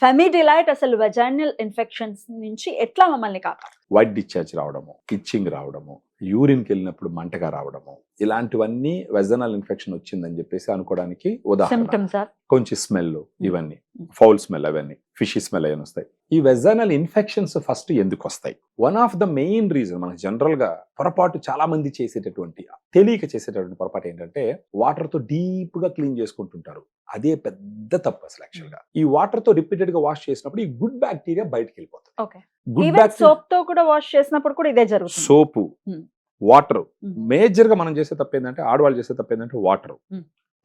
ఫెమిడిలైట్ అసలు vaginal infections నుంచి ఎట్లా మమ్మల్ని కాపాడు? వైట్ డిశ్చార్జ్ రావడము, ఇచ్చింగ్ రావడము, యూరిన్కి వెళ్ళినప్పుడు మంటగా రావడము, ఇలాంటివన్నీ వెజనల్ ఇన్ఫెక్షన్ వచ్చిందని చెప్పేసి అనుకోవడానికి ఉదాహరణ. Symptoms sir? కొంచెం స్మెల్, ఇవన్నీ ఫౌల్ స్మెల్, అవన్నీ ఫిషీ స్మెల్ అవన్నీ వస్తాయి. ఈ వెజనల్ ఇన్ఫెక్షన్స్ ఫస్ట్ ఎందుకు వస్తాయి? One of the main reason మనకు జనరల్ గా పొరపాటు చాలా మంది చేసేటటువంటి, తెలియక చేసేటటువంటి పొరపాటు ఏంటంటే వాటర్ తో డీప్ గా క్లీన్ చేసుకుంటుంటారు. అదే పెద్ద తప్పు అసలు యాక్చువల్ గా. ఈ వాటర్ తో రిపీటెడ్ గా వాష్ చేసినప్పుడు ఈ గుడ్ బ్యాక్టీరియా బయటకు వెళ్ళిపోతుంది. ఓకే. ఈవెన్ సోప్ తో కూడా వాష్ చేసినప్పుడు కూడా ఇదే జరుగుతుంది. సోపు, వాటర్, మేజర్ గా మనం చేసే తప్పు ఏంటంటే, ఆడవాళ్ళు చేసే తప్పు ఏంటంటే వాటర్,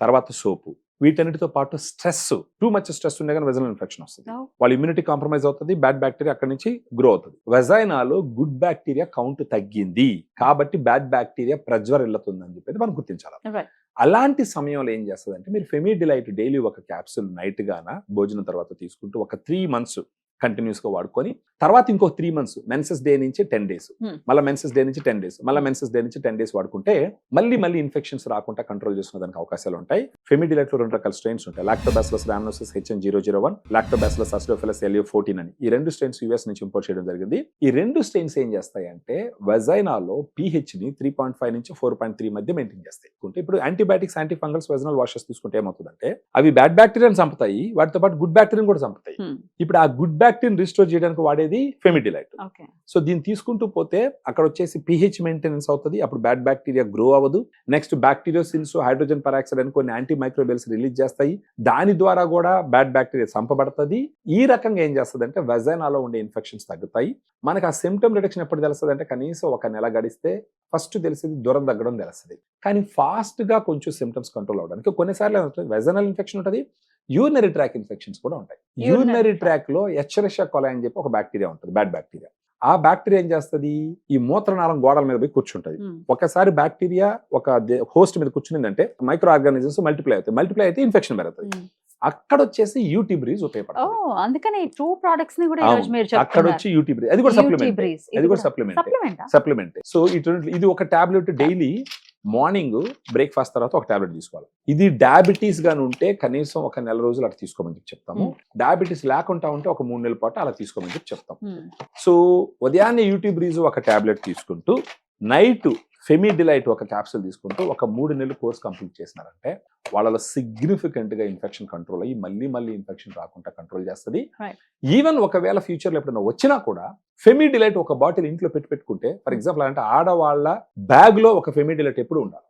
తర్వాత సోపు, వీటన్నిటితో పాటు స్ట్రెస్, టూ మచ్ స్ట్రెస్ ఉండే కానీ వెజనల్ ఇన్ఫెక్షన్ వస్తుంది. వాళ్ళ ఇమ్యూనిటీ కాంప్రమైజ్ అవుతుంది, బ్యాడ్ బ్యాక్టీరియా అక్కడి నుంచి గ్రో అవుతుంది. వెజైనాలో గుడ్ బ్యాక్టీరియా కౌంట్ తగ్గింది కాబట్టి బ్యాడ్ బ్యాక్టీరియా ప్రజ్వరిల్లుతుంది అని చెప్పేది మనం గుర్తించాలి. అలాంటి సమయంలో ఏం చేస్తుంది అంటే, మీరు ఫెమిడిలైట్ డైలీ ఒక క్యాప్సూల్ నైట్ గాన భోజనం తర్వాత తీసుకుంటూ ఒక 3 months కంటిన్యూస్ గా వాడుకొని, తర్వాత ఇంకో 3 months మెన్సెస్ డే నుంచి 10 days, మళ్ళీ మెన్సెస్ డే నుంచి 10 days, మళ్ళీ మెన్సెస్ డే నుంచి 10 days వాడుకుంటే మళ్ళీ ఇన్ఫెక్షన్స్ రాకుండా కంట్రోల్ చేసుకునేదానికి అవకాశాలు ఉంటాయి. ఫెమిడిలైట్ లో 2 రకాల స్ట్రెయిన్స్ ఉంటాయి. Lactobacillus rhamnosus HN001, Lactobacillus acidophilus LU14 అని. ఈ 2 స్ట్రెయిన్స్ యూఎస్ నుంచి ఇంపోర్ట్ చేయడం జరిగింది. ఈ 2 స్ట్రెయిన్స్ ఏం చేస్తాయంటే వెజైనాలో pH ని 3.5 నుంచి 4.3 మధ్య మెయింటైన్ చేస్తాయి. ఇప్పుడు antibiotics, anti fungals, vaginal washes తీసుకుంటే ఏమవుతుందంటే, అవి బ్యాడ్ బ్యాక్టీరియాని చంపుతాయి, వాటితో పాటు గుడ్ బ్యాక్టీరియాని కూడా చంపుతాయి. ఇప్పుడు ఆ గుడ్ బ్యాక్టీరియా రిస్టోర్ చేయడానికి వాడేది ఫెమిడిలైట్. సో దీన్ని తీసుకుంటూ పోతే అక్కడ వచ్చేసి pH మెయింటెనెన్స్ అవుతుంది. అప్పుడు బ్యాడ్ బ్యాక్టీరియా గ్రో అవ్వదు. నెక్స్ట్ బ్యాక్టీరియోసిల్స్, హైడ్రోజన్ పెరాక్సైడ్ అని కొన్ని యాంటీ మైక్రోబియల్స్ రిలీజ్ చేస్తాయి. దాని ద్వారా కూడా బ్యాడ్ బ్యాక్టీరియా చంపబడుతుంది. ఈ రకంగా ఏం చేస్తుంది అంటే, వెజైనాలో ఉండే ఇన్ఫెక్షన్స్ తగ్గుతాయి. మనకు ఆ సిమ్టమ్ రిడక్షన్ ఎప్పుడు తెలుస్తుంది అంటే, కనీసం 1 నెల గడిస్తే ఫస్ట్ తెలిసేది జ్వరం తగ్గడం తెలుస్తుంది. కానీ ఫాస్ట్ గా కొంచెం సిమ్టమ్స్ కంట్రోల్ అవడానికి కొన్నిసార్లు వెజనల్ ఇన్ఫెక్షన్ ఉంటుంది, యూరినరీ ట్రాక్ ఇన్ఫెక్షన్స్ కూడా ఉంటాయి. యూరినరీ ట్రాక్ లో ఎచ్చరిషియా కొలై అని చెప్పి ఒక బ్యాక్టీరియా ఉంటుంది, బ్యాడ్ బ్యాక్టీరియా. ఆ బ్యాక్టీరియా ఏం చేస్తుంది, ఈ మూత్రనాళం గోడల మీద పోయి కూర్చుంటది. ఒకసారి బ్యాక్టీరియా ఒక హోస్ట్ మీద కూర్చునిందంటే మైక్రో ఆర్గానిజమ్స్ మల్టిప్లై అవుతాయి. మల్టిప్లై అయితే ఇన్ఫెక్షన్ పెరుగుతుంది. అక్కడ వచ్చేసి యూటీబ్రీస్ ఉపయోగపడుతుంది. అందుకనే 2 products ని కూడా ఈ రోజు మీరు చెప్తున్నారు. అక్కడ వచ్చి యూటీబ్రీస్, అది కూడా సప్లిమెంట్. సో ఇది ఒక టాబ్లెట్ డైలీ మార్నింగ్ బ్రేక్ఫాస్ట్ తర్వాత ఒక టాబ్లెట్ తీసుకోవాలి. ఇది డయాబెటీస్ గాని ఉంటే కనీసం 1 నెల రోజులు అలా తీసుకోమని చెప్పి చెప్తాము. డయాబెటీస్ లేకుండా ఉంటే ఒక 3 నెలల పాటు అలా తీసుకోమని చెప్పి చెప్తాం. సో ఉదయాన్నే యూటీబ్రీస్ ఒక టాబ్లెట్ తీసుకుంటూ, నైట్ ఫెమిడిలైట్ ఒక క్యాప్సూల్ తీసుకుంటూ ఒక 3 నెలలు కోర్స్ కంప్లీట్ చేసినారంటే వాళ్ళలో సిగ్నిఫికెంట్ గా ఇన్ఫెక్షన్ కంట్రోల్ అయ్యి మళ్ళీ ఇన్ఫెక్షన్ రాకుండా కంట్రోల్ చేస్తుంది. ఈవెన్ ఒకవేళ ఫ్యూచర్ లో ఎప్పుడైనా వచ్చినా కూడా ఫెమిడిలైట్ ఒక బాటిల్ ఇంట్లో పెట్టుకుంటే, ఫర్ ఎగ్జాంపుల్ అంటే ఆడవాళ్ళ బ్యాగ్ లో ఒక ఫెమిడిలైట్ ఎప్పుడు ఉండాలి.